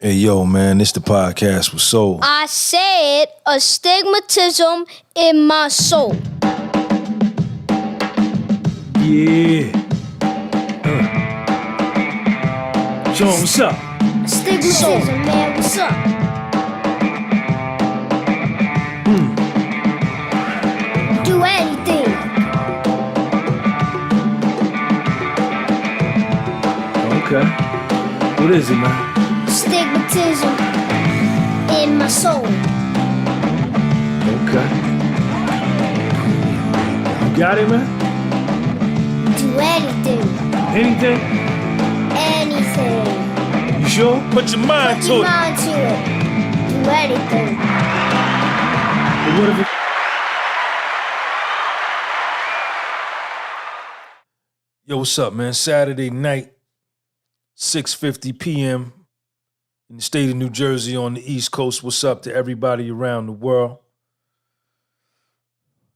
Hey, yo, man, this the podcast with Soul. I said astigmatism in my soul. Yeah. Sean, what's up? Astigmatism, man, what's up? Do anything. Okay. What is it, man? Astigmatism in my soul. Okay. You got it, man? Do anything. Anything? Anything. You sure? Put your mind Put to your it. mind to it. Do anything. But what if it... Yo, what's up, man? Saturday night, 6:50 p.m. in the state of New Jersey on the East Coast. What's up to everybody around the world?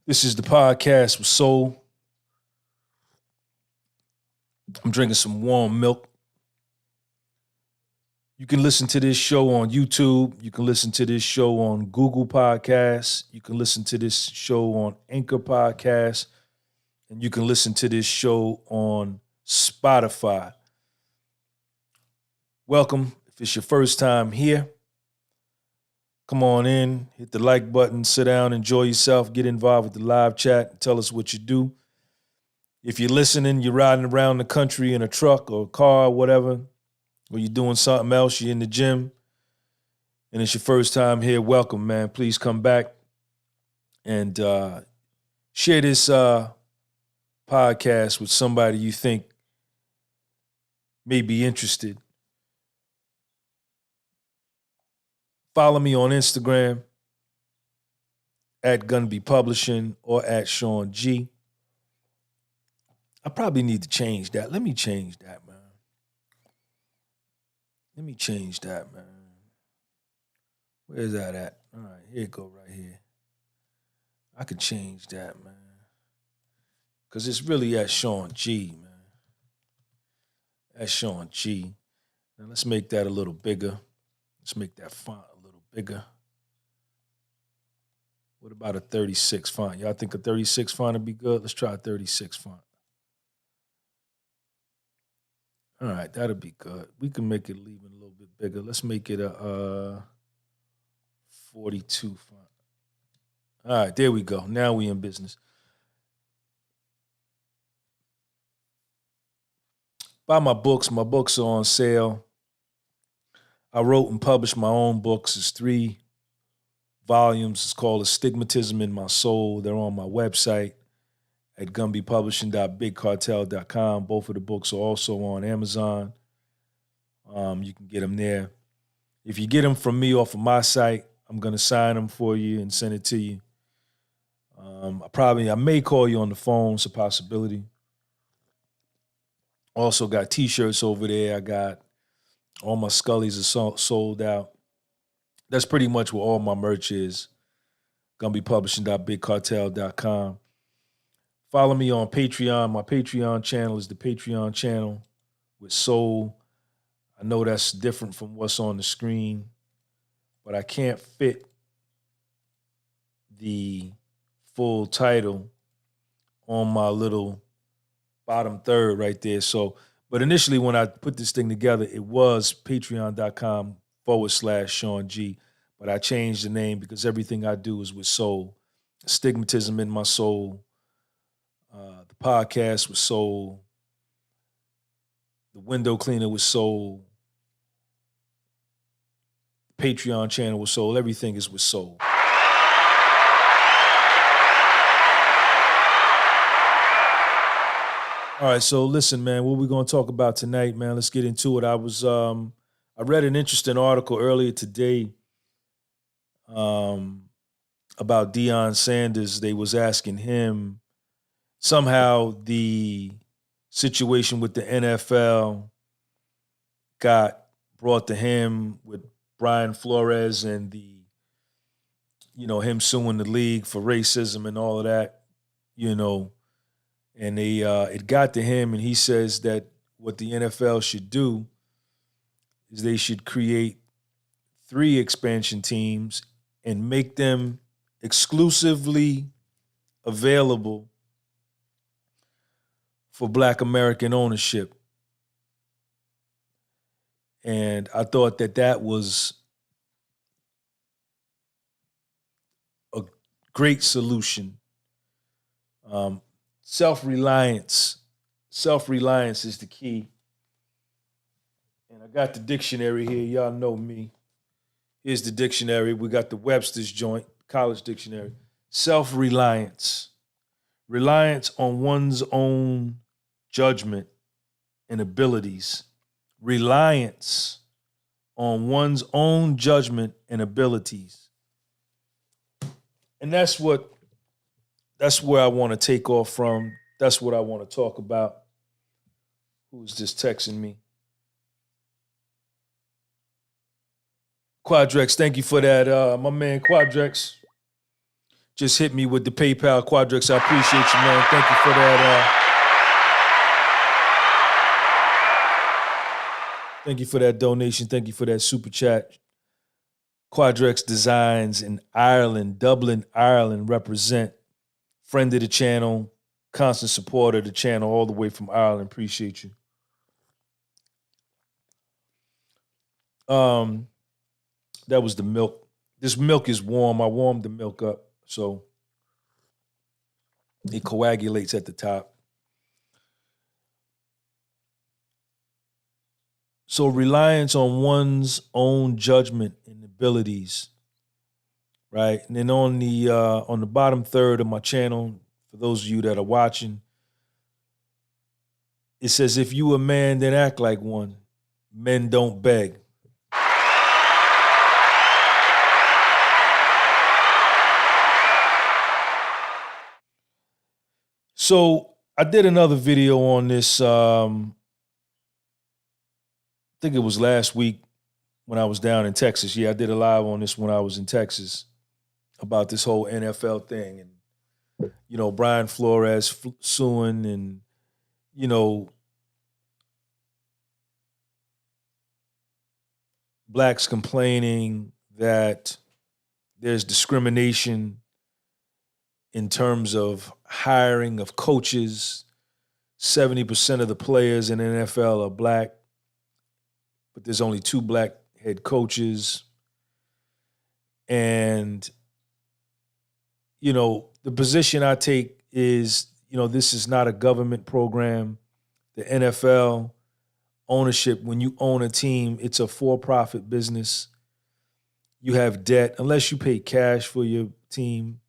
This is the podcast with Soul. I'm drinking some warm milk. You can listen to this show on YouTube. You can listen to this show on Google Podcasts. You can listen to this show on Anchor Podcasts. And you can listen to this show on Spotify. Welcome. If it's your first time here, come on in, hit the like button, sit down, enjoy yourself, get involved with the live chat, tell us what you do. If you're listening, you're riding around the country in a truck or a car or whatever, or you're doing something else, you're in the gym, and it's your first time here, welcome, man. Please come back and share this podcast with somebody you think may be interested. Follow me on Instagram at Gunby Publishing or at Sean G. I probably need to change that. Let me change that, man. Where's that at? All right, here it go right here. I could change that, man. Because it's really at Sean G, man. At Sean G. Now let's make that a little bigger. Let's make that font a little bigger. What about a 36 font? Y'all think a 36 font would be good? Let's try a 36 font. All right, that'll be good. We can make it even a little bit bigger. Let's make it a 42 font. All right, there we go. Now we in business. Buy my books. My books are on sale. I wrote and published my own books. It's 3 volumes. It's called Astigmatism in My Soul. They're on my website at gunbypublishing.bigcartel.com. Both of the books are also on Amazon. You can get them there. If you get them from me off of my site, I'm going to sign them for you and send it to you. I may call you on the phone. It's a possibility. Also got T-shirts over there. I got all my Scullies are sold out. That's pretty much what all my merch is. GunbyPublishing.bigcartel.com. Follow me on Patreon. My Patreon channel is the Patreon channel with Soul. I know that's different from what's on the screen, but I can't fit the full title on my little bottom third right there. So, but initially when I put this thing together, it was patreon.com/Sean G. But I changed the name because everything I do is with Soul. Astigmatism in My Soul. The podcast with Soul. The window cleaner with Soul. The Patreon channel with Soul. Everything is with Soul. All right, so listen, man, what we're going to talk about tonight, man, let's get into it. I read an interesting article earlier today about Deion Sanders. They was asking him, somehow the situation with the NFL got brought to him with Brian Flores and him suing the league for racism and all of that, and it got to him, and he says that what the NFL should do is they should create 3 expansion teams and make them exclusively available for Black American ownership. And I thought that was a great solution. Self-reliance is the key. And I got the dictionary here. Y'all know me. Here's the dictionary. We got the Webster's joint, college dictionary. Self-reliance. Reliance on one's own judgment and abilities. Reliance on one's own judgment and abilities. And that's where I want to take off from. That's what I want to talk about. Who's just texting me? Quadrex, thank you for that. My man Quadrex just hit me with the PayPal. Quadrex, I appreciate you, man. Thank you for that. Thank you for that donation. Thank you for that super chat. Quadrex Designs in Ireland, Dublin, Ireland, represent. Friend of the channel, constant supporter of the channel, all the way from Ireland. Appreciate you. That was the milk. This milk is warm. I warmed the milk up, so it coagulates at the top. So reliance on one's own judgment and abilities, right? And then on the bottom third of my channel, for those of you that are watching, it says, if you a man, then act like one. Men don't beg. So I did another video on this, I think it was last week when I was down in Texas. Yeah, I did a live on this when I was in Texas about this whole NFL thing. And, you know, Brian Flores suing and, you know, blacks complaining that there's discrimination in terms of hiring of coaches. 70% of the players in the NFL are black, but there's only 2 black head coaches. And, you know, the position I take is, you know, this is not a government program. The NFL ownership, when you own a team, it's a for-profit business. You have debt, unless you pay cash for your team,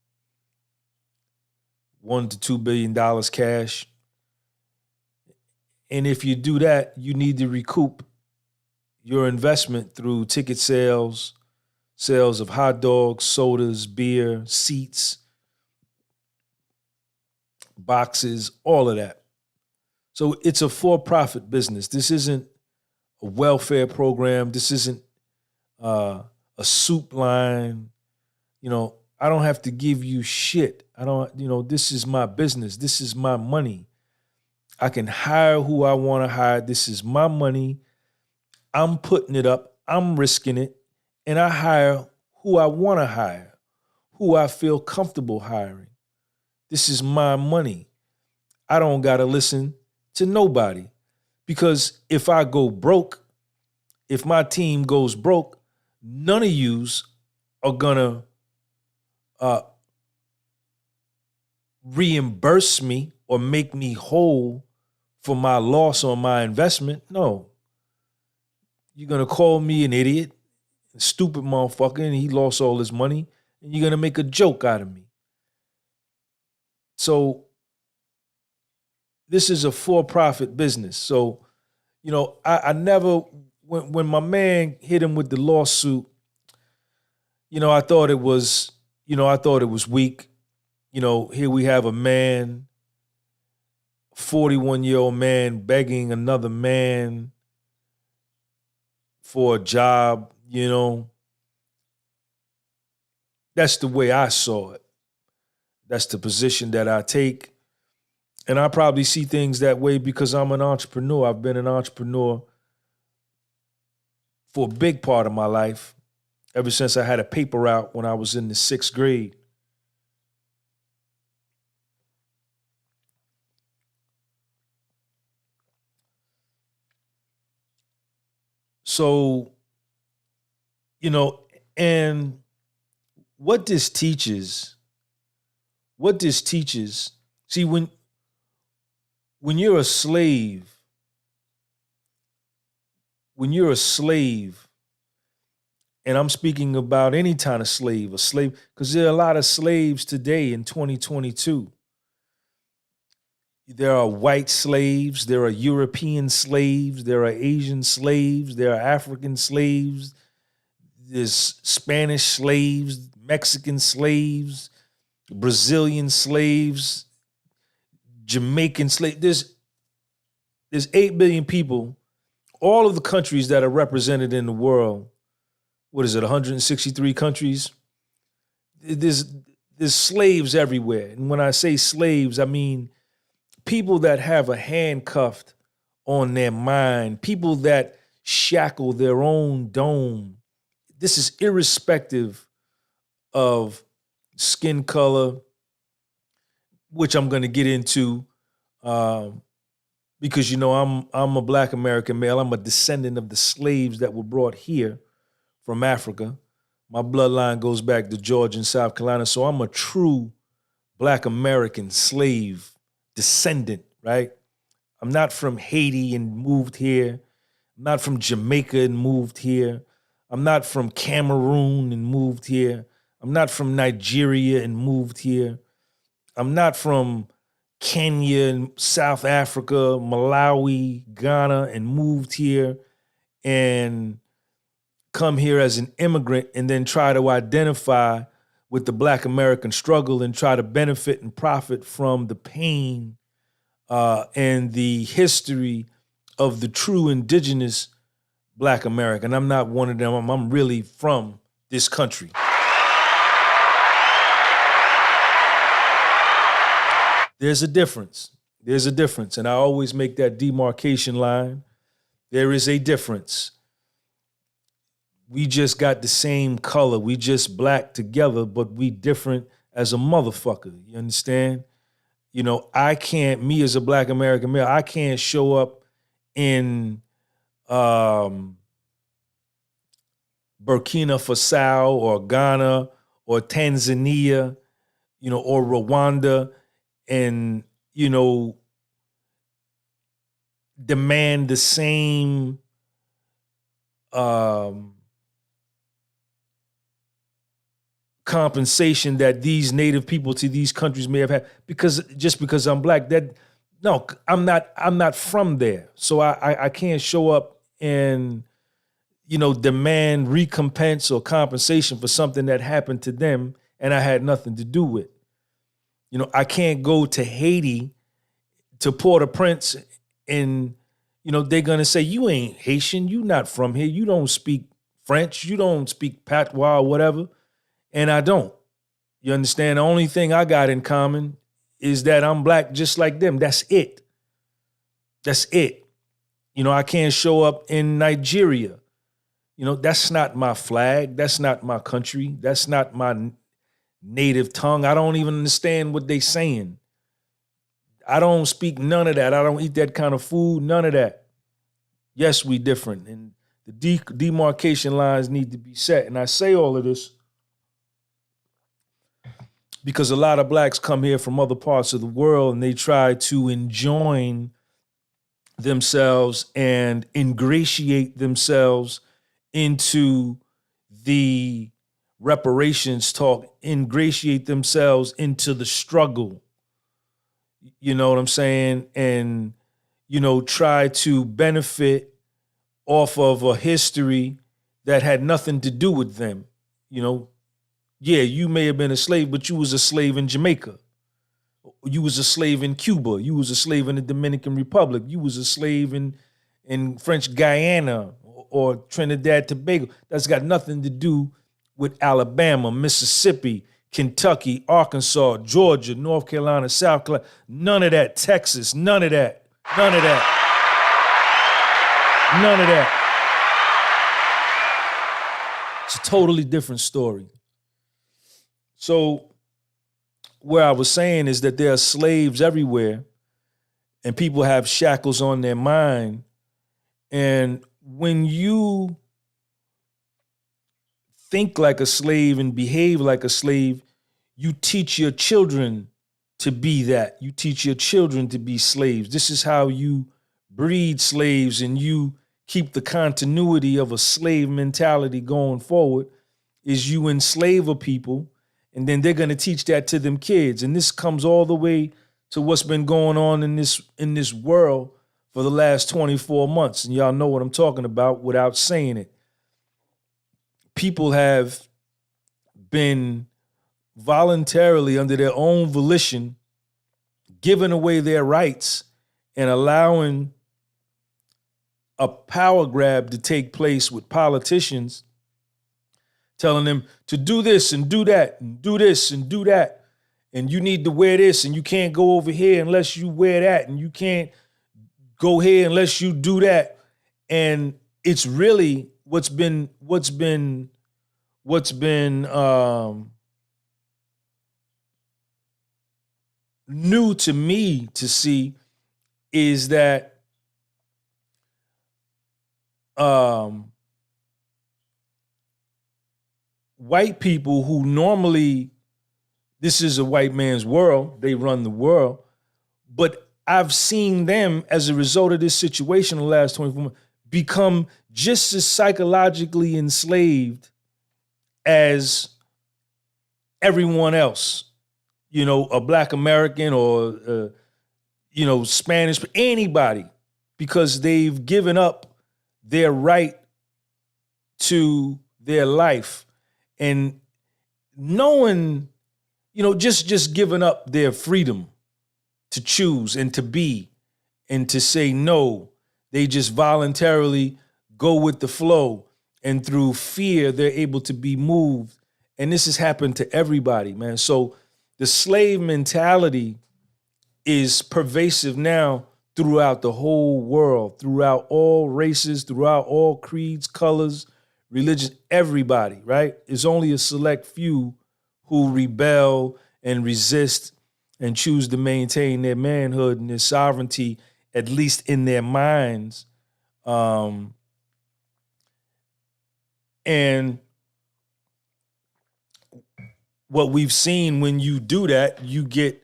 $1 to $2 billion cash. And if you do that, you need to recoup your investment through ticket sales, sales of hot dogs, sodas, beer, seats, boxes, all of that. So it's a for-profit business. This isn't a welfare program. This isn't a soup line. You know, I don't have to give you shit. This is my business. This is my money. I can hire who I want to hire. This is my money. I'm putting it up. I'm risking it. And I hire who I want to hire, who I feel comfortable hiring. This is my money. I don't got to listen to nobody. Because if I go broke, if my team goes broke, none of yous are going to reimburse me or make me whole for my loss on my investment. No. You're going to call me an idiot, a stupid motherfucker, and he lost all his money, and you're going to make a joke out of me. So this is a for-profit business. So, you know, I never, when my man hit him with the lawsuit, you know, I thought it was weak. You know, here we have a man, 41-year-old man begging another man for a job, you know. That's the way I saw it. That's the position that I take. And I probably see things that way because I'm an entrepreneur. I've been an entrepreneur for a big part of my life. ever since I had a paper route when I was in the 6th grade. So, and what this teaches, see, when you're a slave, and I'm speaking about any kind of slave, because there are a lot of slaves today in 2022. There are white slaves, there are European slaves, there are Asian slaves, there are African slaves, there's Spanish slaves, Mexican slaves, Brazilian slaves, Jamaican slaves. There's 8 billion people, all of the countries that are represented in the world. What is it, 163 countries? There's slaves everywhere. And when I say slaves, I mean people that have a handcuffed on their mind, people that shackle their own dome. This is irrespective of skin color, which I'm going to get into, because I'm a Black American male. I'm a descendant of the slaves that were brought here from Africa. My bloodline goes back to Georgia and South Carolina, so I'm a true Black American slave descendant, right? I'm not from Haiti and moved here. I'm not from Jamaica and moved here. I'm not from Cameroon and moved here. I'm not from Nigeria and moved here. I'm not from Kenya and South Africa, Malawi, Ghana, and moved here and come here as an immigrant and then try to identify with the Black American struggle and try to benefit and profit from the pain and the history of the true indigenous Black American. I'm not one of them. I'm really from this country. There's a difference. And I always make that demarcation line. There is a difference. We just got the same color. We just Black together, but we different as a motherfucker. You understand? I can't, me as a Black American male, I can't show up in Burkina Faso or Ghana or Tanzania, or Rwanda and, demand the same compensation that these native people to these countries may have had because I'm Black. I'm not from there. So I can't show up and, demand recompense or compensation for something that happened to them and I had nothing to do with. I can't go to Haiti, to Port-au-Prince, and, they're going to say, you ain't Haitian, you not from here, you don't speak French, you don't speak patois or whatever, and I don't. You understand? The only thing I got in common is that I'm Black just like them. That's it. I can't show up in Nigeria. That's not my flag, that's not my country, that's not my native tongue. I don't even understand what they saying. I don't speak none of that. I don't eat that kind of food, none of that. Yes, we different. And the demarcation lines need to be set. And I say all of this because a lot of Blacks come here from other parts of the world and they try to enjoin themselves and ingratiate themselves into the reparations talk, ingratiate themselves into the struggle. You know what I'm saying? And, try to benefit off of a history that had nothing to do with them. Yeah, you may have been a slave, but you was a slave in Jamaica. You was a slave in Cuba. You was a slave in the Dominican Republic. You was a slave in French Guyana or Trinidad Tobago. That's got nothing to do with Alabama, Mississippi, Kentucky, Arkansas, Georgia, North Carolina, South Carolina. None of that. Texas, none of that. None of that. None of that. It's a totally different story. So where I was saying is that there are slaves everywhere and people have shackles on their mind. And when you think like a slave and behave like a slave, you teach your children to be that. You teach your children to be slaves. This is how you breed slaves and you keep the continuity of a slave mentality going forward, is you enslave a people and then they're going to teach that to them kids. And this comes all the way to what's been going on in this world for the last 24 months. And y'all know what I'm talking about without saying it. People have been voluntarily, under their own volition, giving away their rights and allowing a power grab to take place with politicians telling them to do this and do that and do this and do that. And you need to wear this and you can't go over here unless you wear that, and you can't go here unless you do that. And it's really what's been new to me to see is that white people who normally, this is a white man's world, they run the world, but I've seen them, as a result of this situation in the last 24 months, become just as psychologically enslaved as everyone else. You know, a Black American or, Spanish, anybody, because they've given up their right to their life. And knowing, just giving up their freedom to choose and to be and to say no, they just voluntarily go with the flow. And through fear, they're able to be moved. And this has happened to everybody, man. So the slave mentality is pervasive now throughout the whole world, throughout all races, throughout all creeds, colors, religions, everybody, right? It's only a select few who rebel and resist and choose to maintain their manhood and their sovereignty, at least in their minds. And what we've seen, when you do that, you get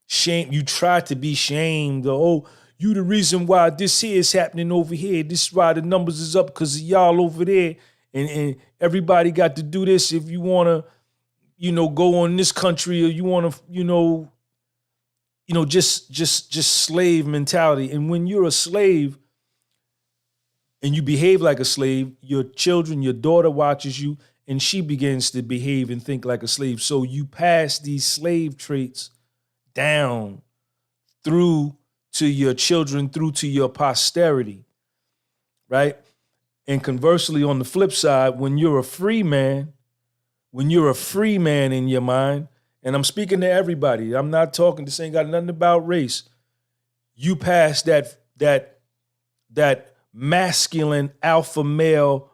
shamed. You try to be shamed. Oh, you the reason why this here is happening over here. This is why the numbers is up, because of y'all over there. And everybody got to do this if you want to, go on this country, or you want to, just slave mentality. And when you're a slave and you behave like a slave, your children, your daughter watches you, and she begins to behave and think like a slave. So you pass these slave traits down through to your children, through to your posterity, right? And conversely, on the flip side, when you're a free man in your mind, and I'm speaking to everybody, I'm not talking, this ain't got nothing about race. You pass that masculine alpha male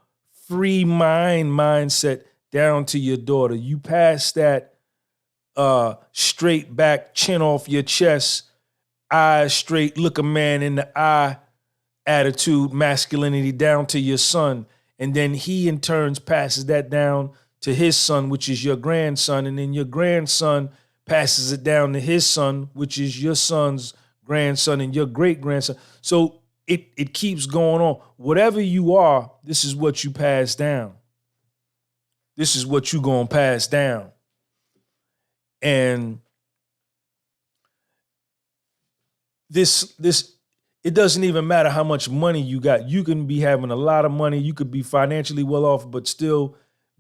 free mindset down to your daughter. You pass that straight back, chin off your chest, eyes straight, look a man in the eye attitude, masculinity down to your son. And then he in turns passes that down to his son, which is your grandson. And then your grandson passes it down to his son, which is your son's grandson and your great grandson. So it keeps going on. Whatever you are, this is what you pass down. This is what you gonna pass down. And this it doesn't even matter how much money you got. You can be having a lot of money. You could be financially well off, but still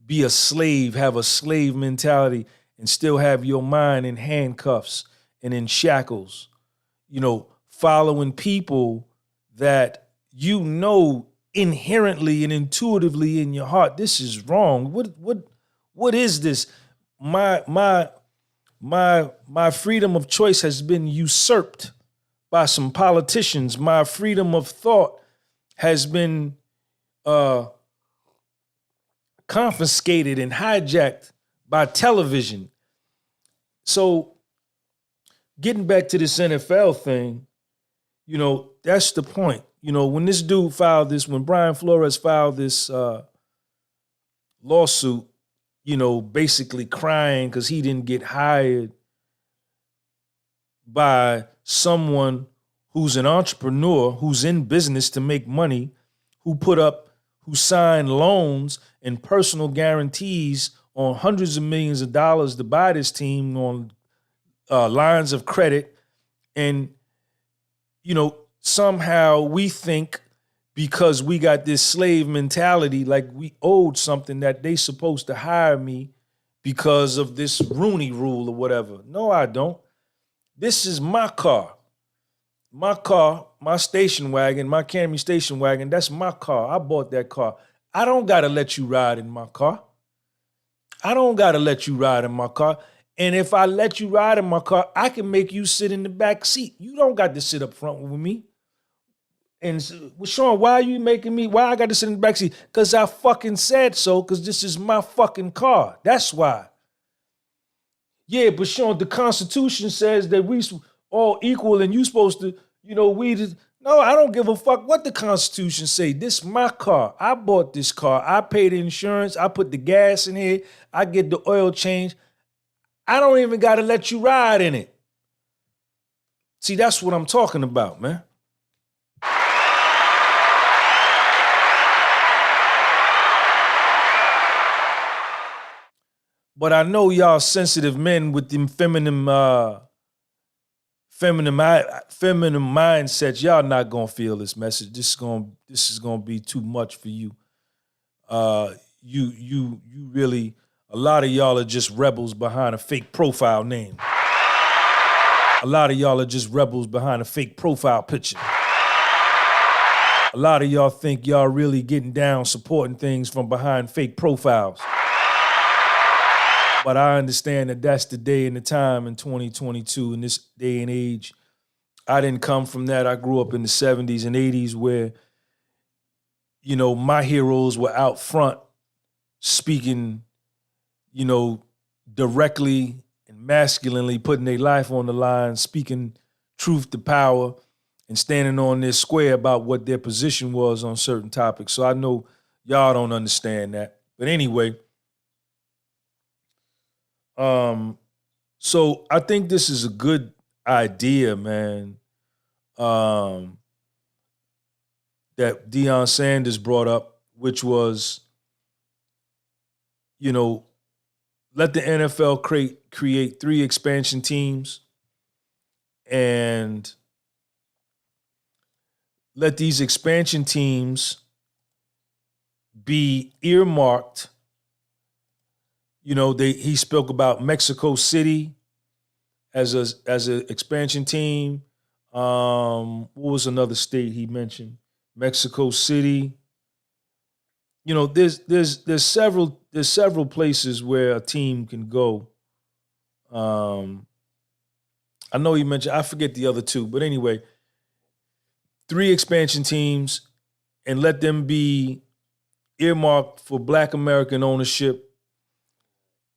be a slave, have a slave mentality, and still have your mind in handcuffs and in shackles, following people that inherently and intuitively in your heart, this is wrong. What is this? My freedom of choice has been usurped by some politicians. My freedom of thought has been confiscated and hijacked by television. So getting back to this NFL thing, that's the point. When this dude when Brian Flores filed this lawsuit, basically crying because he didn't get hired by someone who's an entrepreneur, who's in business to make money, who signed loans and personal guarantees on hundreds of millions of dollars to buy this team on lines of credit. And, somehow we think because we got this slave mentality, like we owed something, that they supposed to hire me because of this Rooney rule or whatever. No, I don't. This is my car. My car, my station wagon, my Camry station wagon, that's my car. I bought that car. I don't got to let you ride in my car. I don't got to let you ride in my car. And if I let you ride in my car, I can make you sit in the back seat. You don't got to sit up front with me. And Sean, why are you making me, why I got to sit in the back seat? Because I fucking said so, because this is my fucking car. That's why. Yeah, but Sean, the Constitution says that we all equal and you supposed to, no, I don't give a fuck what the Constitution say. This is my car. I bought this car. I paid the insurance. I put the gas in here. I get the oil change. I don't even got to let you ride in it. See, that's what I'm talking about, man. But I know y'all sensitive men with them feminine mindsets, y'all not gonna feel this message. This is gonna be too much for you. You really, a lot of y'all are just rebels behind a fake profile name. A lot of y'all are just rebels behind a fake profile picture. A lot of y'all think y'all really getting down, supporting things from behind fake profiles. But I understand that that's the day and the time in 2022, in this day and age. I didn't come from that. I grew up in the 70s and 80s where, my heroes were out front speaking, directly and masculinely, putting their life on the line, speaking truth to power and standing on their square about what their position was on certain topics. So I know y'all don't understand that. But anyway, so I think this is a good idea, man, that Deion Sanders brought up, which was, let the NFL create 3 expansion teams and let these expansion teams be earmarked. He spoke about Mexico City as an expansion team. What was another state he mentioned? Mexico City. There's several places where a team can go. I know he mentioned, I forget the other 2, but anyway, 3 expansion teams and let them be earmarked for Black American ownership.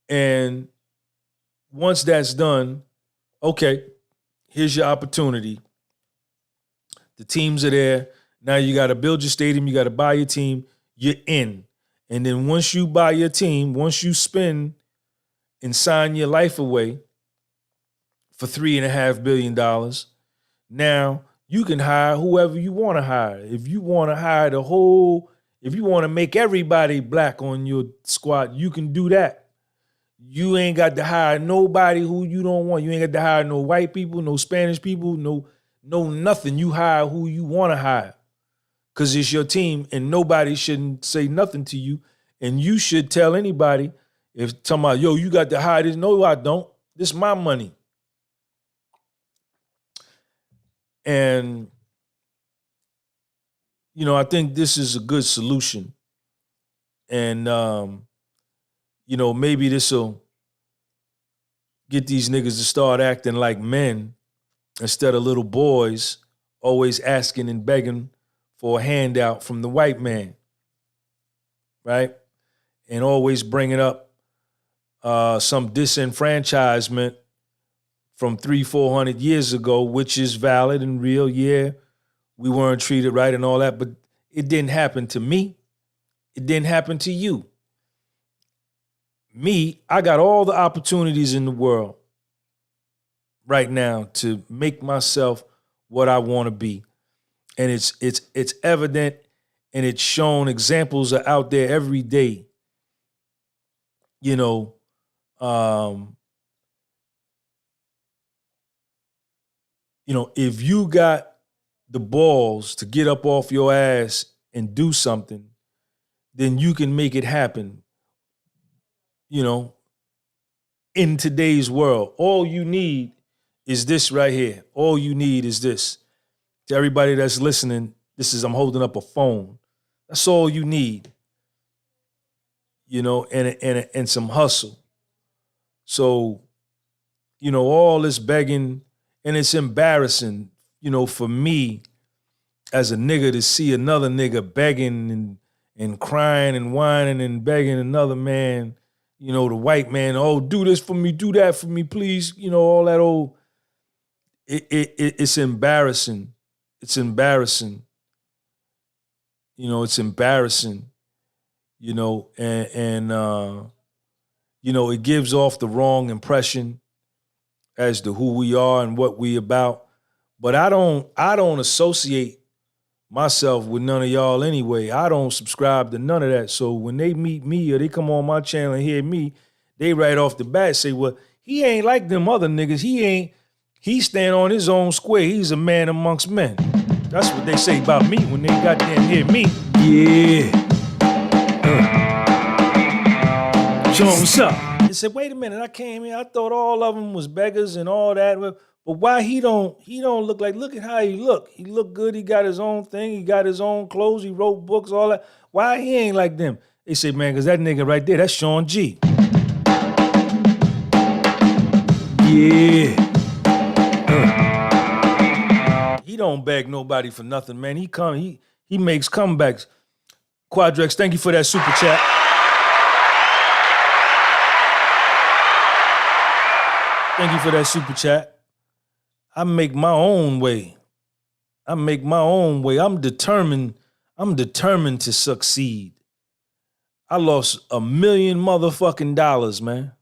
And once that's done, okay, here's your opportunity. The teams are there. Now you got to build your stadium. You got to buy your team. You're in. And then once you buy your team, once you spend and sign your life away for $3.5 billion, now you can hire whoever you want to hire. If you want to hire if you want to make everybody black on your squad, you can do that. You ain't got to hire nobody who you don't want. You ain't got to hire no white people, no Spanish people, no nothing. You hire who you want to hire because it's your team and nobody shouldn't say nothing to you. And you should tell anybody if talking about, yo, you got to hire this. No, I don't. This is my money. And, I think this is a good solution. And, maybe this will get these niggas to start acting like men instead of little boys always asking and begging for a handout from the white man, right? and always bringing up some disenfranchisement from 300-400 years ago, which is valid and real. Yeah, we weren't treated right and all that, but it didn't happen to me. It didn't happen to you. Me, I got all the opportunities in the world right now to make myself what I want to be. And it's evident, and it's shown. Examples are out there every day. You know, if you got the balls to get up off your ass and do something, then you can make it happen. In today's world, all you need is this right here. All you need is this. To everybody that's listening, I'm holding up a phone. That's all you need. And some hustle. So, all this begging, and it's embarrassing, for me as a nigga to see another nigga begging and crying and whining and begging another man, the white man, oh, do this for me, do that for me, please. All that old, it's embarrassing. It's embarrassing. It's embarrassing. It gives off the wrong impression as to who we are and what we about. But I don't associate myself with none of y'all anyway. I don't subscribe to none of that. So when they meet me or they come on my channel and hear me, they right off the bat say, well, he ain't like them other niggas. He stand on his own square. He's a man amongst men. That's what they say about me when they goddamn hear me. Yeah. Show him what's up. They said, wait a minute, I came here, I thought all of them was beggars and all that. But why he don't look at how he look. He look good, he got his own thing, he got his own clothes, he wrote books, all that. Why he ain't like them? They say, man, because that nigga right there, that's Sean G. Yeah. He don't beg nobody for nothing, man. He makes comebacks. Quadrex, thank you for that super chat. Thank you for that super chat. I make my own way. I'm determined to succeed. I lost $1 million motherfucking dollars, man.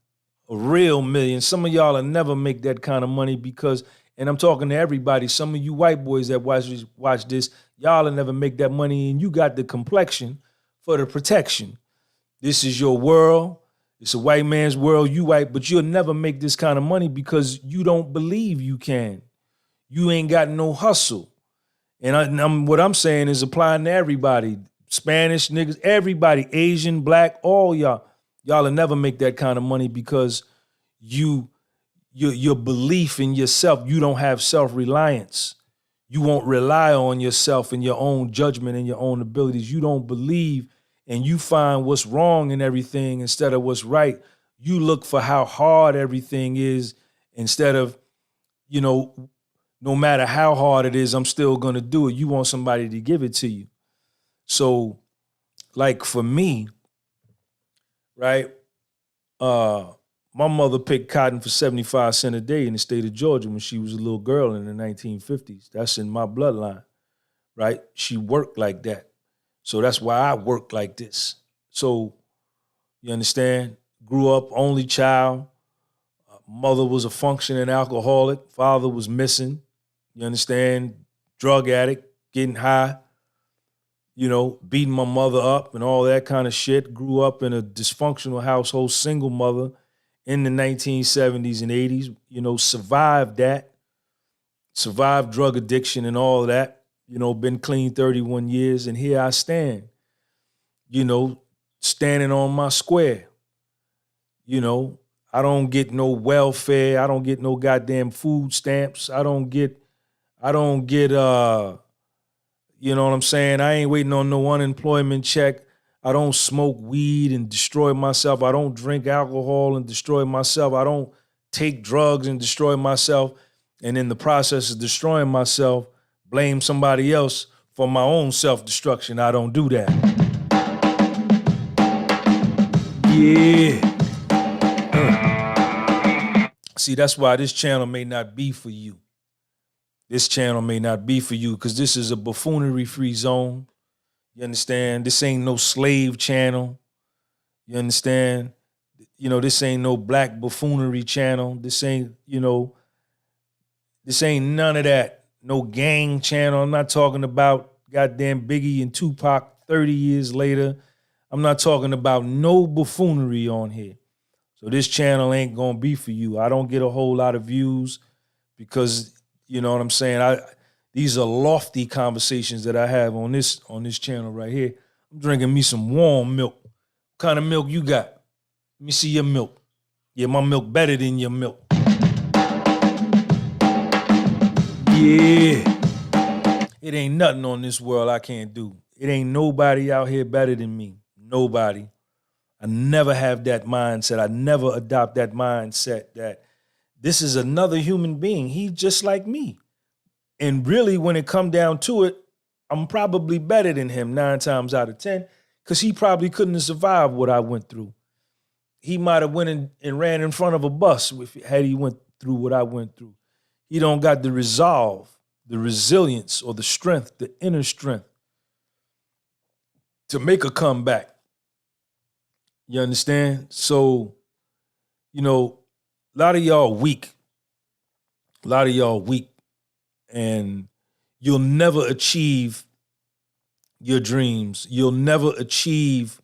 A real million. Some of y'all will never make that kind of money because, and I'm talking to everybody, some of you white boys that watch this, y'all will never make that money, and you got the complexion for the protection. This is your world. It's a white man's world. You white, but you'll never make this kind of money because you don't believe you can. You ain't got no hustle. And what I'm saying is applying to everybody. Spanish niggas, everybody, Asian, black, all y'all. Y'all will never make that kind of money because your belief in yourself, you don't have self-reliance. You won't rely on yourself and your own judgment and your own abilities. You don't believe, and you find what's wrong in everything instead of what's right. You look for how hard everything is instead of, no matter how hard it is, I'm still going to do it. You want somebody to give it to you. So, like for me, right, my mother picked cotton for 75 cents a day in the state of Georgia when she was a little girl in the 1950s. That's in my bloodline, right? She worked like that. So that's why I work like this. So, you understand? Grew up only child. Mother was a functioning alcoholic. Father was missing. You understand? Drug addict, getting high, beating my mother up and all that kind of shit. Grew up in a dysfunctional household, single mother in the 1970s and 80s. Survived that. Survived drug addiction and all that. Been clean 31 years, and here I stand, standing on my square. I don't get no welfare. I don't get no goddamn food stamps. I don't get, you know what I'm saying? I ain't waiting on no unemployment check. I don't smoke weed and destroy myself. I don't drink alcohol and destroy myself. I don't take drugs and destroy myself. And in the process of destroying myself, blame somebody else for my own self-destruction. I don't do that. Yeah. See, that's why this channel may not be for you. This channel may not be for you because this is a buffoonery-free zone. You understand? This ain't no slave channel. You understand? This ain't no black buffoonery channel. This ain't none of that. No gang channel. I'm not talking about goddamn Biggie and Tupac 30 years later. I'm not talking about no buffoonery on here. So this channel ain't gonna be for you. I don't get a whole lot of views because, you know what I'm saying? These are lofty conversations that I have on this channel right here. I'm drinking me some warm milk. What kind of milk you got? Let me see your milk. Yeah, my milk better than your milk. Yeah. It ain't nothing on this world I can't do. It ain't nobody out here better than me. Nobody. I never have that mindset. I never adopt that mindset that this is another human being. He's just like me. And really, when it come down to it, I'm probably better than him 9 times out of 10 because he probably couldn't have survived what I went through. He might have went and ran in front of a bus had he went through what I went through. He don't got the resolve, the resilience, or the strength, the inner strength to make a comeback. You understand? So, a lot of y'all weak. A lot of y'all weak. And you'll never achieve your dreams. You'll never achieve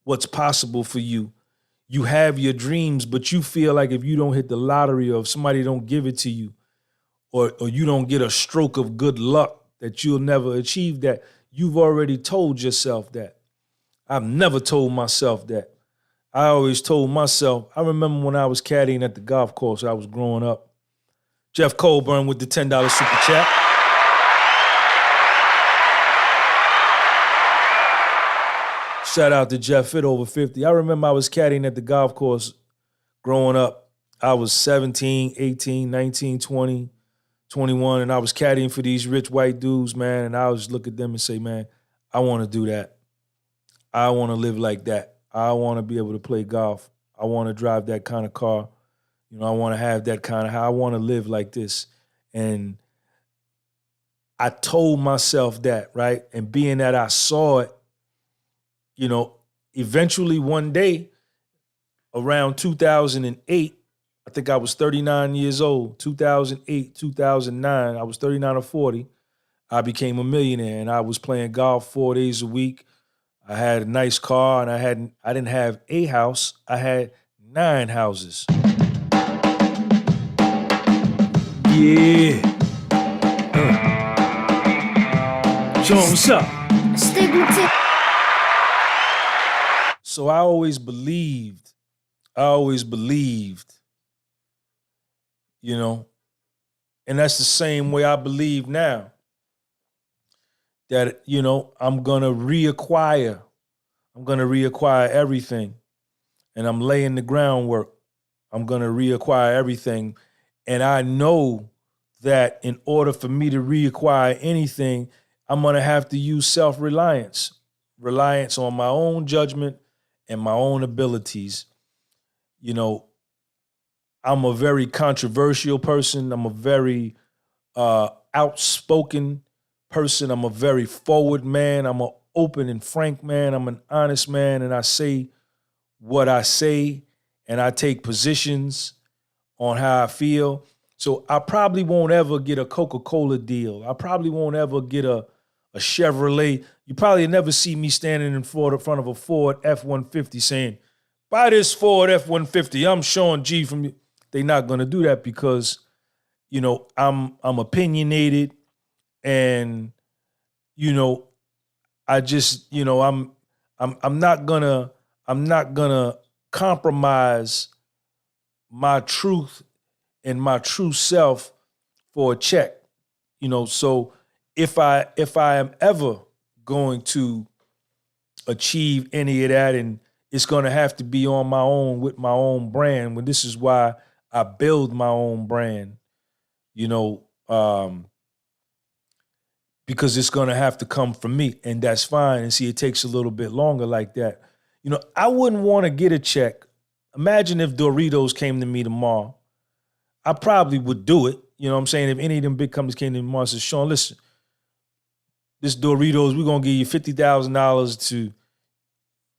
what's possible for you. You have your dreams, but you feel like if you don't hit the lottery or if somebody don't give it to you or you don't get a stroke of good luck, that you'll never achieve that. You've already told yourself that. I've never told myself that. I always told myself, I remember when I was caddying at the golf course, I was growing up. Jeff Colburn with the $10 super chat. Shout out to Jeff Fit over 50. I remember I was caddying at the golf course growing up. I was 17, 18, 19, 20, 21, and I was caddying for these rich white dudes, man, and I would just look at them and say, man, I want to do that. I want to live like that. I want to be able to play golf. I want to drive that kind of car. I want to have that kind of house. I want to live like this. And I told myself that, right? And being that I saw it, eventually one day around 2008, I think I was 39 years old, 2008, 2009, I was 39 or 40, I became a millionaire and I was playing golf 4 days a week. I had a nice car and I didn't have a house, I had 9 houses. Yeah. Show 'em what's up. Stigmatized. So I always believed, and that's the same way I believe now, that, I'm gonna reacquire everything, and I'm laying the groundwork. I'm gonna reacquire everything. And I know that in order for me to reacquire anything, I'm gonna have to use self-reliance, reliance on my own judgment and my own abilities. I'm a very controversial person. I'm a very outspoken person. I'm a very forward man. I'm an open and frank man. I'm an honest man, and I say what I say, and I take positions on how I feel. So I probably won't ever get a Coca-Cola deal. I probably won't ever get a Chevrolet. You probably never see me standing in front of a Ford F-150 saying, buy this Ford F-150. I'm Sean G from you. They're not going to do that because, I'm opinionated and, I just, I'm not gonna compromise my truth and my true self for a check. So if I am ever going to achieve any of that, and it's going to have to be on my own with my own brand, when this is why I build my own brand, because it's going to have to come from me, and that's fine. And see, it takes a little bit longer like that. I wouldn't want to get a check. Imagine if Doritos came to me tomorrow. I probably would do it. You know what I'm saying? If any of them big companies came to me tomorrow and said, Sean, listen, this Doritos, we're going to give you $50,000 to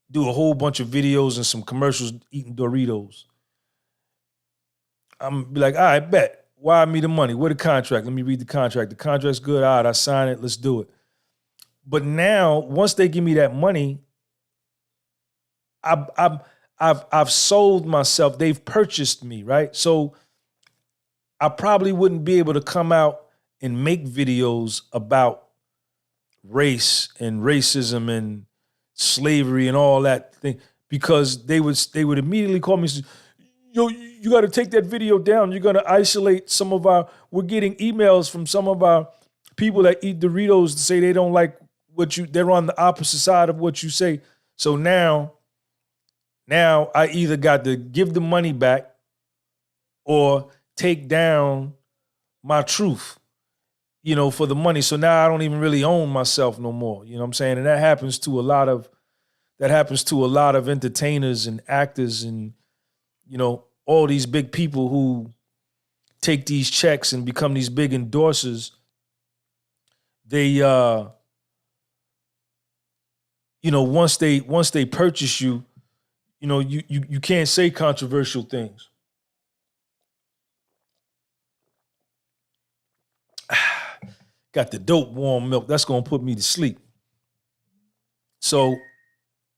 do a whole bunch of videos and some commercials eating Doritos. I'm be like, all right, bet. Wire me the money. Where the contract? Let me read the contract. The contract's good. All right, I sign it. Let's do it. But now, once they give me that money, I've sold myself. They've purchased me, right? So I probably wouldn't be able to come out and make videos about race and racism and slavery and all that thing, because they would immediately call me and say, yo, you got to take that video down. You're going to isolate some of we're getting emails from some of our people that eat Doritos to say they don't like they're on the opposite side of what you say. So now I either got to give the money back or take down my truth, for the money. So now I don't even really own myself no more. You know what I'm saying? And that happens to a lot of entertainers and actors and, all these big people who take these checks and become these big endorsers. They, once they purchase you, you can't say controversial things. Got the dope warm milk. That's going to put me to sleep. So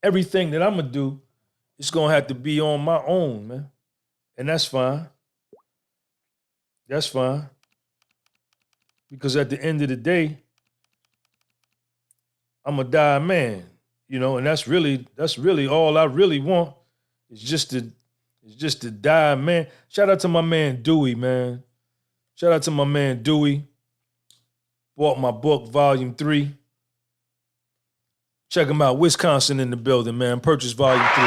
everything that I'm going to do is going to have to be on my own, man. And that's fine. That's fine. Because at the end of the day, I'm a die man, and that's really all I really want is just to die, man. Shout out to my man Dewey, man. Shout out to my man Dewey. Bought my book, Volume 3. Check him out. Wisconsin in the building, man. Purchase Volume 3.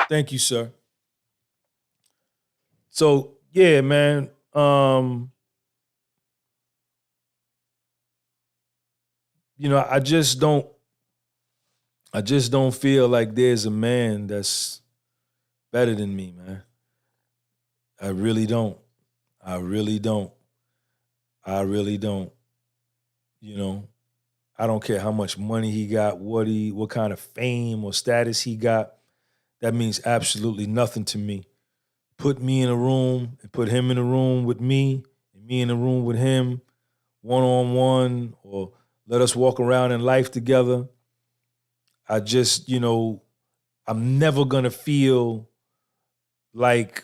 Thank you, sir. So, yeah, man. I just don't feel like there's a man that's better than me, man. I really don't. I really don't. I don't care how much money he got, what kind of fame or status he got. That means absolutely nothing to me. Put me in a room and put him in a room with me and me in a room with him, one-on-one, or let us walk around in life together. I just, I'm never going to feel like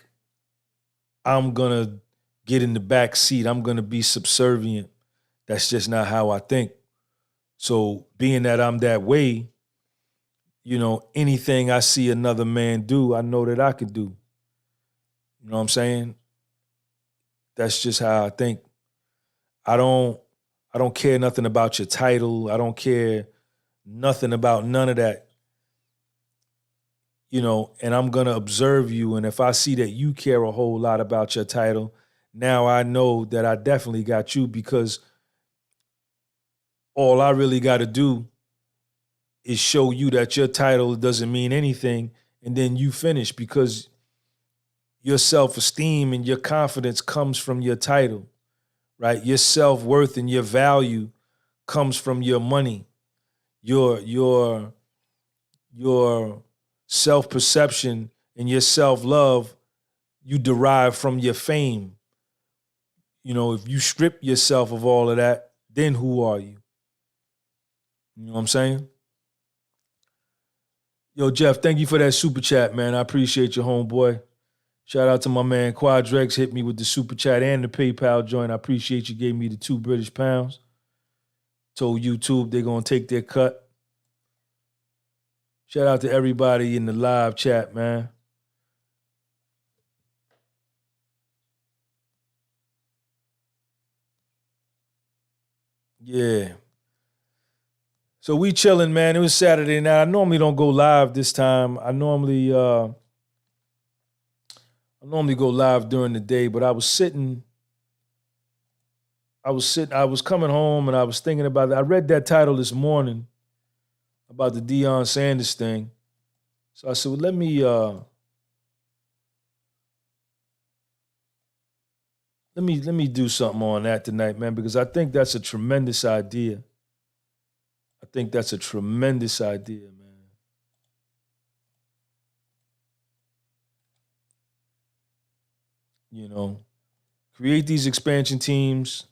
I'm going to get in the back seat. I'm going to be subservient. That's just not how I think. So being that I'm that way, anything I see another man do, I know that I could do. You know what I'm saying? That's just how I think. I don't care nothing about your title. I don't care nothing about none of that. And I'm going to observe you. And if I see that you care a whole lot about your title, now I know that I definitely got you, because all I really got to do is show you that your title doesn't mean anything, and then you finish, because your self-esteem and your confidence comes from your title, right? Your self-worth and your value comes from your money. Your self-perception and your self-love, you derive from your fame. If you strip yourself of all of that, then who are you? You know what I'm saying? Yo, Jeff, thank you for that super chat, man. I appreciate your homeboy. Shout out to my man Quadrex, hit me with the super chat and the PayPal joint. I appreciate you gave me the £2 British. Told YouTube they're going to take their cut. Shout out to everybody in the live chat, man. Yeah. So we chilling, man. It was Saturday night. I normally don't go live this time. I normally go live during the day, but I was sitting I was coming home and I was thinking about it. I read that title this morning about the Deion Sanders thing. So I said, well, let me do something on that tonight, man, because I think that's a tremendous idea. I think that's a tremendous idea, man. You know, create these expansion teams,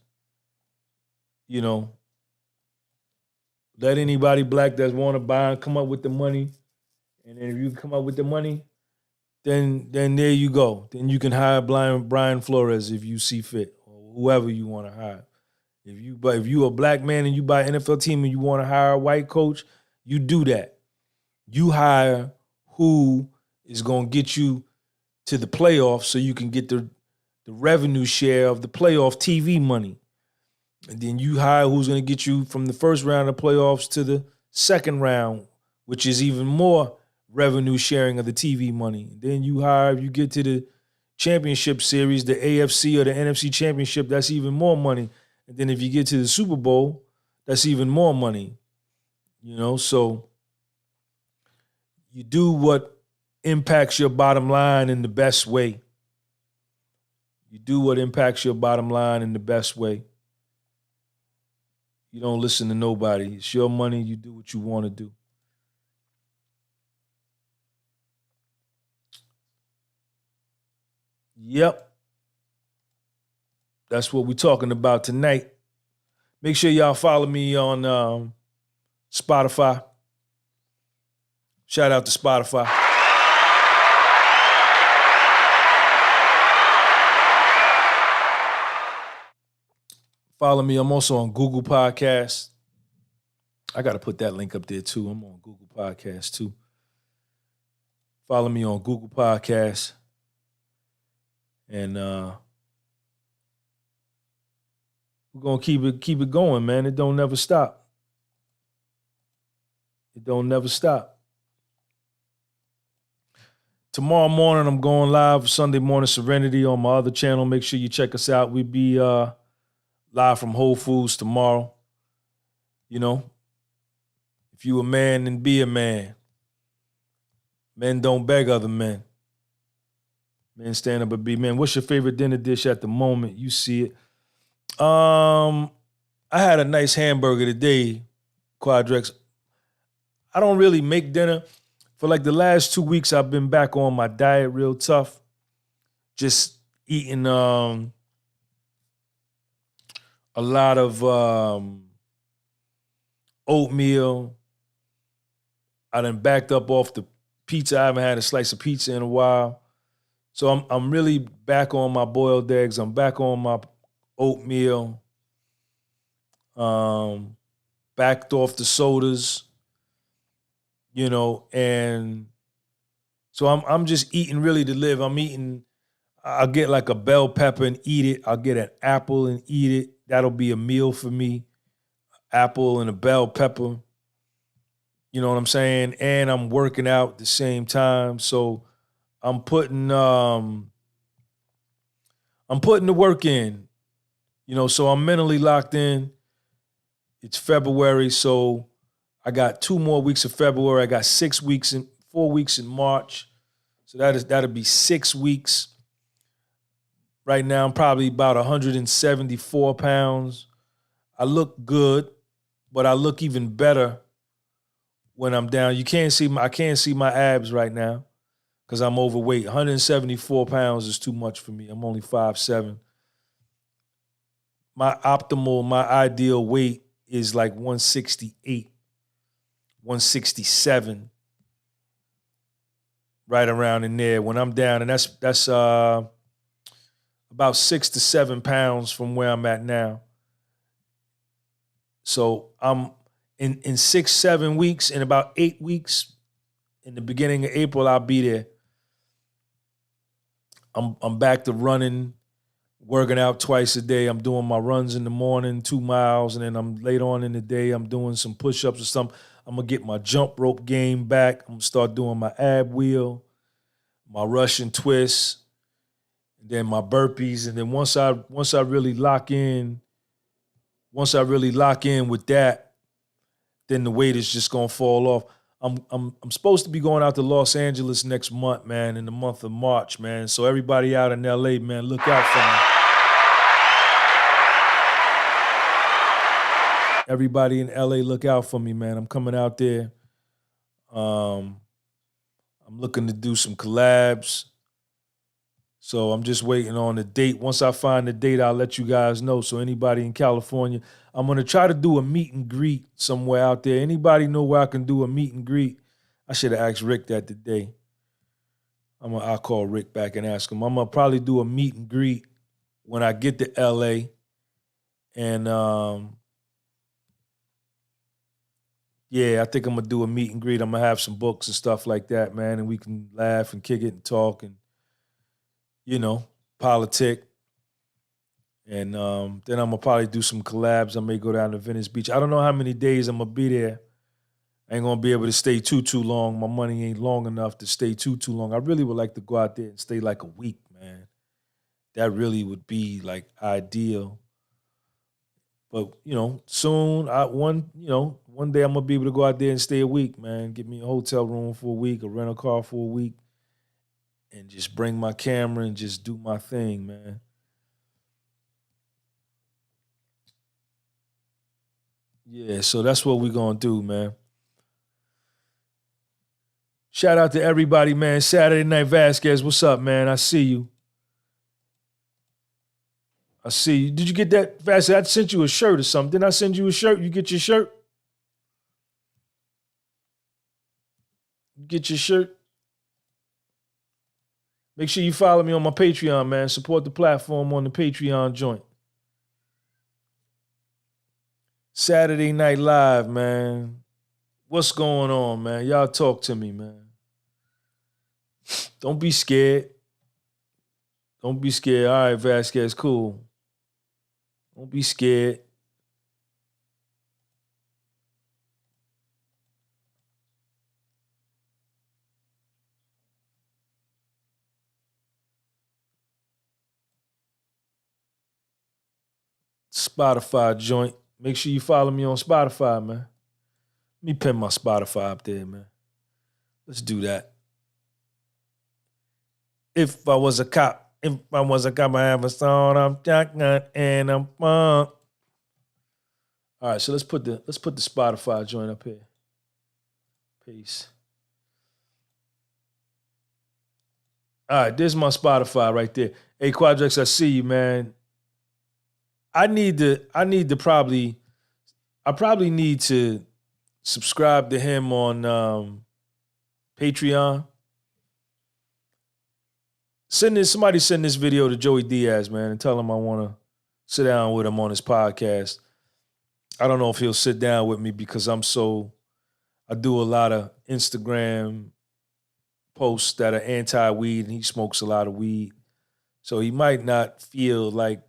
you know, let anybody black that want to buy and come up with the money. And then if you come up with the money, then there you go. Then you can hire Brian Flores if you see fit, or whoever you want to hire. If you a black man and you buy an NFL team and you want to hire a white coach, you do that. You hire who is going to get you to the playoffs so you can get the revenue share of the playoff TV money. And then you hire who's going to get you from the first round of playoffs to the second round, which is even more revenue sharing of the TV money. Then you hire, if you get to the championship series, the AFC or the NFC championship, that's even more money. And then if you get to the Super Bowl, that's even more money. You know, so you do what impacts your bottom line in the best way. You do what impacts your bottom line in the best way. You don't listen to nobody. It's your money. You do what you want to do. Yep. That's what we're talking about tonight. Make sure y'all follow me on Spotify. Shout out to Spotify. Follow me. I'm also on Google Podcasts. I got to put that link up there too. I'm on Google Podcasts too. Follow me on Google Podcasts. And we're gonna keep it going, man. It don't never stop. It don't never stop. Tomorrow morning, I'm going live Sunday Morning Serenity on my other channel. Make sure you check us out. We'll be live from Whole Foods tomorrow. You know, if you a man, then be a man. Men don't beg other men. Men stand up and be men. What's your favorite dinner dish at the moment? You see it. I had a nice hamburger today, Quadrex. I don't really make dinner. For like the last 2 weeks, I've been back on my diet real tough. Just eating a lot of oatmeal. I done backed up off the pizza. I haven't had a slice of pizza in a while. So I'm really back on my boiled eggs. I'm back on my oatmeal. Backed off the sodas, you know, and so I'm just eating really to live. I'll get like a bell pepper and eat it. I'll get an apple and eat it. That'll be a meal for me. Apple and a bell pepper. You know what I'm saying? And I'm working out at the same time. So I'm putting the work in, you know, so I'm mentally locked in. It's February, so I got 2 more weeks of February. I got 4 weeks in March. So that'll be 6 weeks. Right now, I'm probably about 174 pounds. I look good, but I look even better when I'm down. I can't see my abs right now because I'm overweight. 174 pounds is too much for me. I'm only 5'7". My ideal weight is like 168, 167, right around in there when I'm down. And that's about 6 to 7 pounds from where I'm at now. So I'm in 6-7 weeks, in about 8 weeks, in the beginning of April, I'll be there. I'm back to running, working out twice a day. I'm doing my runs in the morning, 2 miles, and then I'm later on in the day, I'm doing some push-ups or something. I'm gonna get my jump rope game back. I'm gonna start doing my ab wheel, my Russian twist, and then my burpees. And then once I really lock in once I really lock in with that, then the weight is just gonna fall off. I'm supposed to be going out to Los Angeles next month, man, in the month of March, man. So everybody out in LA, man, look out for me. Everybody in LA, look out for me, man. I'm coming out there. I'm looking to do some collabs. So I'm just waiting on the date. Once I find the date, I'll let you guys know. So anybody in California, I'm going to try to do a meet and greet somewhere out there. Anybody know where I can do a meet and greet? I should have asked Rick that today. I'll call Rick back and ask him. I'm going to probably do a meet and greet when I get to LA. And yeah, I think I'm going to do a meet and greet. I'm going to have some books and stuff like that, man. And we can laugh and kick it and talk and, politic. And then I'm going to probably do some collabs. I may go down to Venice Beach. I don't know how many days I'm going to be there. I ain't going to be able to stay too long. My money ain't long enough to stay too long. I really would like to go out there and stay like a week, man. That really would be like ideal. But, soon, one day I'm going to be able to go out there and stay a week, man. Get me a hotel room for a week, or rent a car for a week, and just bring my camera and just do my thing, man. Yeah, so that's what we're going to do, man. Shout out to everybody, man. Saturday Night Vasquez, what's up, man? I see you. Did you get that, Vasquez? I sent you a shirt or something. Didn't I send you a shirt? You get your shirt? Get your shirt? Make sure you follow me on my Patreon, man. Support the platform on the Patreon joint. Saturday Night Live, man. What's going on, man? Y'all talk to me, man. Don't be scared. Don't be scared. All right, Vasquez, cool. Don't be scared. Spotify joint. Make sure you follow me on Spotify, man. Let me pin my Spotify up there, man. Let's do that. If I was a cop, I have a song, I'm shotgun and I'm pumped. All right, so let's put the Spotify joint up here. Peace. All right, there's my Spotify right there. Hey, Quadrex, I see you, man. I probably need to subscribe to him on Patreon. Somebody send this video to Joey Diaz, man, and tell him I want to sit down with him on his podcast. I don't know if he'll sit down with me because I do a lot of Instagram posts that are anti-weed, and he smokes a lot of weed. So he might not feel like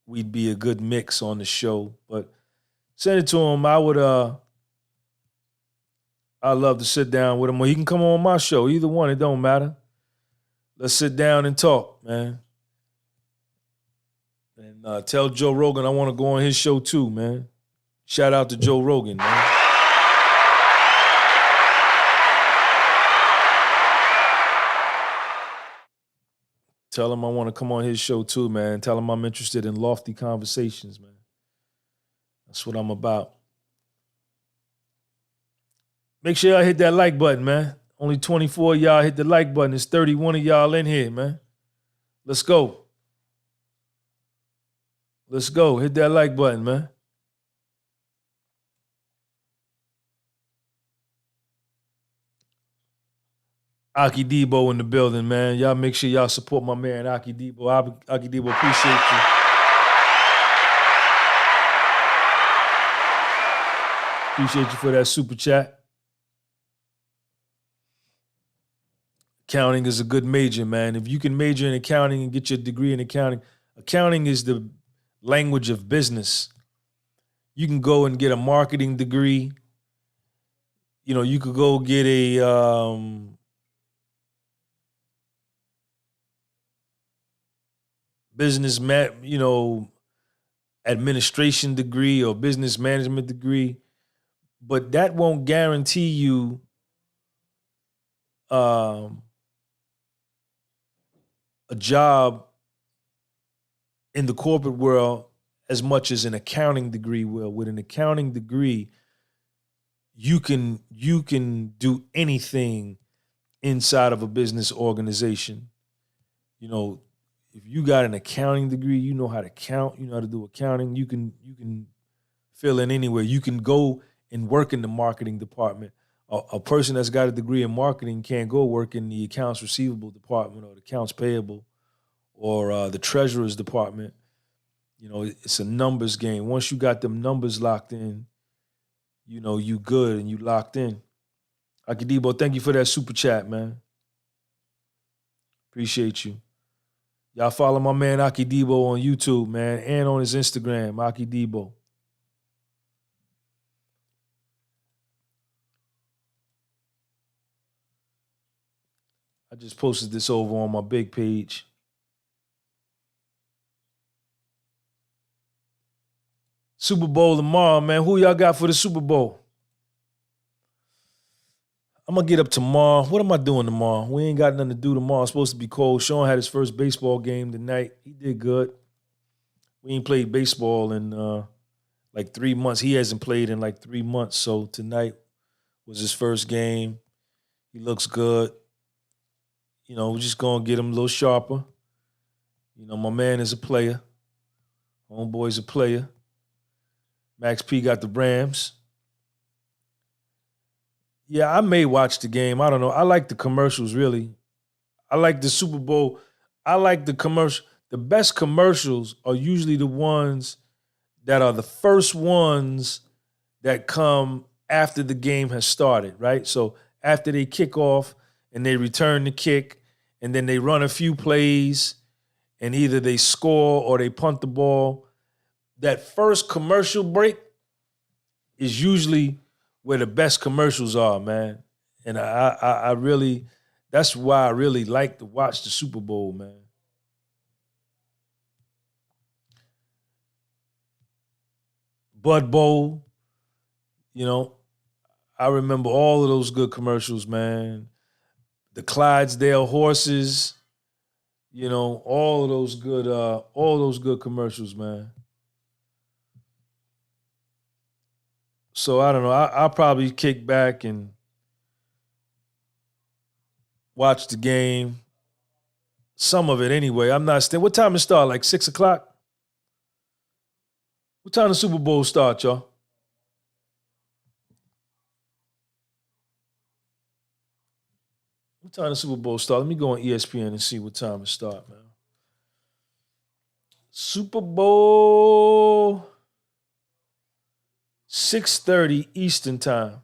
we'd be a good mix on the show, but send it to him. I'd love to sit down with him, or he can come on my show. Either one, it don't matter. Let's sit down and talk, man. And tell Joe Rogan I want to go on his show too, man. Shout out to Joe Rogan, man. Tell him I want to come on his show too, man. Tell him I'm interested in lofty conversations, man. That's what I'm about. Make sure y'all hit that like button, man. Only 24 of y'all hit the like button. There's 31 of y'all in here, man. Let's go. Let's go. Hit that like button, man. Aki Debo in the building, man. Y'all make sure y'all support my man, Aki Debo. Aki Debo, appreciate you. Appreciate you for that super chat. Accounting is a good major, man. If you can major in accounting and get your degree in accounting, accounting is the language of business. You can go and get a marketing degree. You could go get a business, administration degree or business management degree, but that won't guarantee you um, a job in the corporate world as much as an accounting degree will. With an accounting degree, you can do anything inside of a business organization. You know, if you got an accounting degree, you know how to count, you know how to do accounting, you can fill in anywhere. You can go and work in the marketing department. A person that's got a degree in marketing can't go work in the accounts receivable department or the accounts payable or the treasurer's department. You know, it's a numbers game. Once you got them numbers locked in, you know, you good and you locked in. Akidebo, thank you for that super chat, man. Appreciate you. Y'all follow my man Akidebo on YouTube, man, and on his Instagram, Akidebo. I just posted this over on my big page. Super Bowl tomorrow, man. Who y'all got for the Super Bowl? I'm going to get up tomorrow. What am I doing tomorrow? We ain't got nothing to do tomorrow. It's supposed to be cold. Sean had his first baseball game tonight. He did good. We ain't played baseball in like 3 months. He hasn't played in like 3 months. So tonight was his first game. He looks good. You know, we're just going to get him a little sharper. You know, my man is a player. Homeboy's a player. Max P got the Rams. Yeah, I may watch the game. I don't know. I like the commercials, really. I like the Super Bowl. I like the commercial. The best commercials are usually the ones that are the first ones that come after the game has started, right? So after they kick off and they return the kick and then they run a few plays and either they score or they punt the ball, that first commercial break is usually where the best commercials are, man. And I really, that's why I really like to watch the Super Bowl, man. Bud Bowl, you know, I remember all of those good commercials, man. The Clydesdale horses, you know, all those good commercials, man. So I don't know. I'll probably kick back and watch the game. Some of it anyway. I'm not staying. What time it start? Like 6 o'clock? What time the Super Bowl start, y'all? What time the Super Bowl start? Let me go on ESPN and see what time it start, man. Super Bowl 6:30 Eastern time.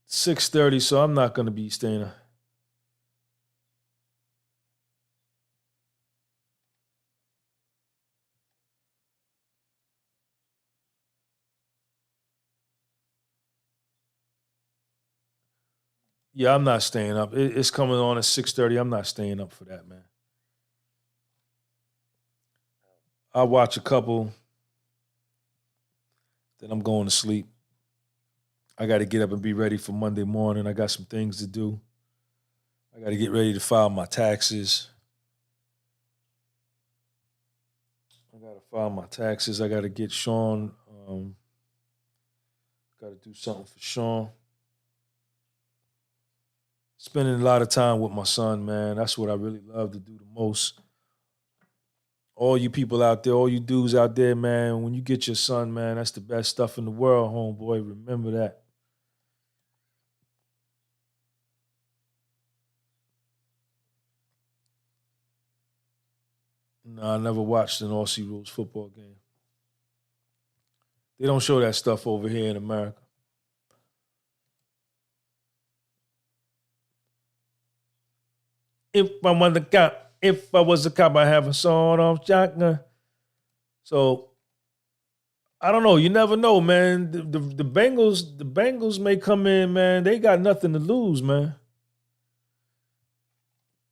$6:30, so I'm not going to be staying. Yeah, I'm not staying up. It's coming on at 6:30. I'm not staying up for that, man. I'll watch a couple, then I'm going to sleep. I got to get up and be ready for Monday morning. I got some things to do. I got to get ready to file my taxes. I got to file my taxes. I got to get Sean. Got to do something for Sean. Spending a lot of time with my son, man. That's what I really love to do the most. All you people out there, all you dudes out there, man, when you get your son, man, that's the best stuff in the world, homeboy. Remember that. No, I never watched an Aussie Rules football game. They don't show that stuff over here in America. If I want to count, If I was a cop, I'd have a sawed-off shotgun. So I don't know. You never know, man. The Bengals may come in, man. They got nothing to lose, man.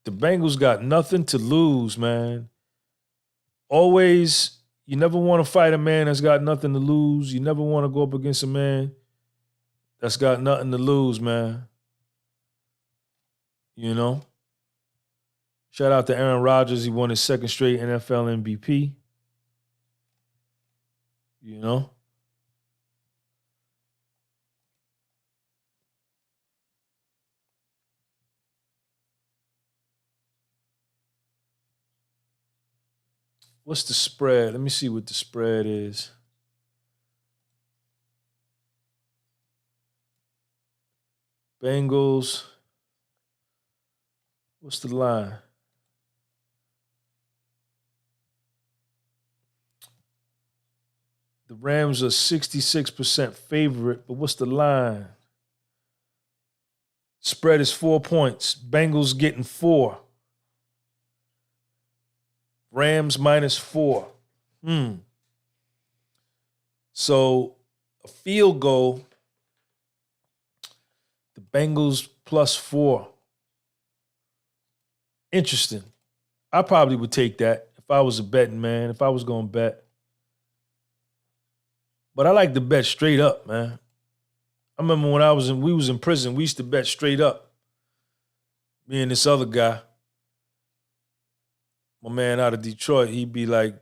The Bengals got nothing to lose, man. Always, you never want to fight a man that's got nothing to lose. You never want to go up against a man that's got nothing to lose, man. You know? Shout out to Aaron Rodgers. He won his second straight NFL MVP. You know? What's the spread? Let me see what the spread is. Bengals. What's the line? The Rams are 66% favorite, but what's the line? Spread is 4 points. Bengals getting 4. Rams -4. So a field goal, the Bengals +4. Interesting. I probably would take that if I was a betting man, if I was going to bet. But I like to bet straight up, man. I remember when we was in prison, we used to bet straight up. Me and this other guy, my man out of Detroit, he'd be like,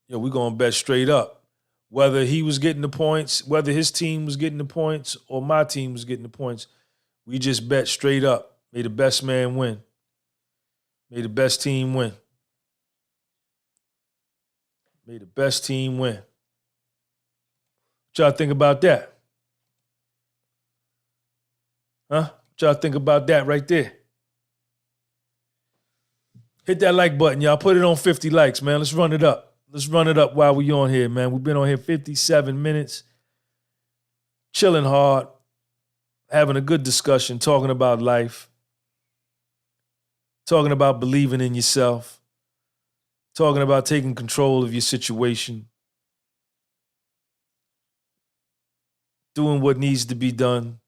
yo, we're going to bet straight up. Whether he was getting the points, whether his team was getting the points or my team was getting the points, we just bet straight up. May the best man win. May the best team win. May the best team win. What y'all think about that? Huh? What y'all think about that right there? Hit that like button, y'all. Put it on 50 likes, man. Let's run it up. Let's run it up while we on here, man. We've been on here 57 minutes. Chilling hard. Having a good discussion. Talking about life. Talking about believing in yourself. Talking about taking control of your situation. Doing what needs to be done.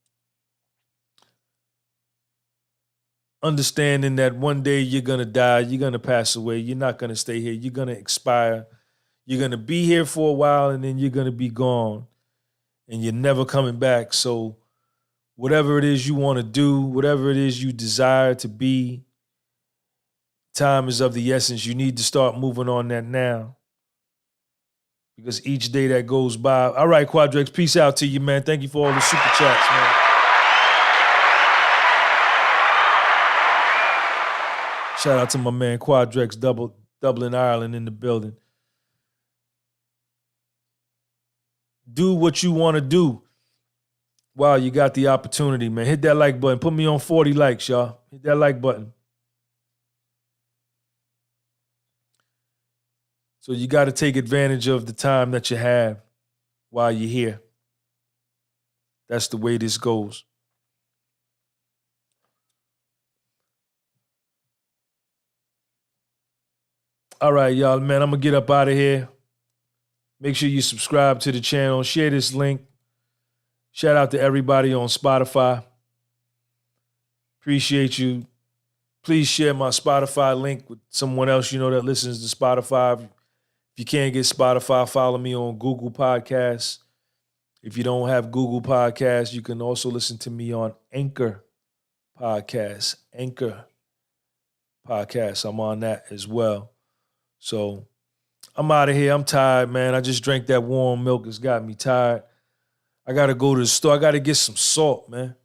Understanding that one day you're going to die, you're going to pass away, you're not going to stay here, you're going to expire. You're going to be here for a while and then you're going to be gone. And you're never coming back. So whatever it is you want to do, whatever it is you desire to be, time is of the essence. You need to start moving on that now. Because each day that goes by. All right, Quadrex, peace out to you, man. Thank you for all the super chats, man. Shout out to my man Quadrex, Dublin, Ireland in the building. Do what you want to do while you got the opportunity, man. Hit that like button. Put me on 40 likes, y'all. Hit that like button. So you got to take advantage of the time that you have while you're here. That's the way this goes. All right, y'all, man, I'm going to get up out of here. Make sure you subscribe to the channel. Share this link. Shout out to everybody on Spotify. Appreciate you. Please share my Spotify link with someone else you know that listens to Spotify. If you can't get Spotify, follow me on Google Podcasts. If you don't have Google Podcasts, you can also listen to me on Anchor Podcasts. Anchor Podcasts. I'm on that as well. So I'm out of here. I'm tired, man. I just drank that warm milk. It's got me tired. I got to go to the store. I got to get some salt, man.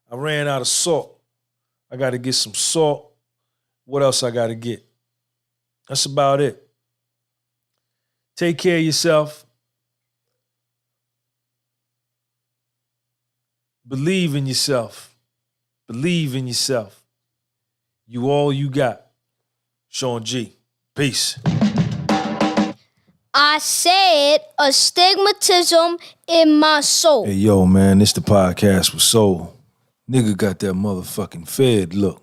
I ran out of salt. I got to get some salt. What else I got to get? That's about it. Take care of yourself. Believe in yourself. Believe in yourself. You all you got. Sean G. Peace. I said astigmatism in my soul. Hey, yo, man, this the podcast with soul. Nigga got that motherfucking fed look.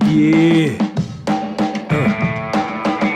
Yeah.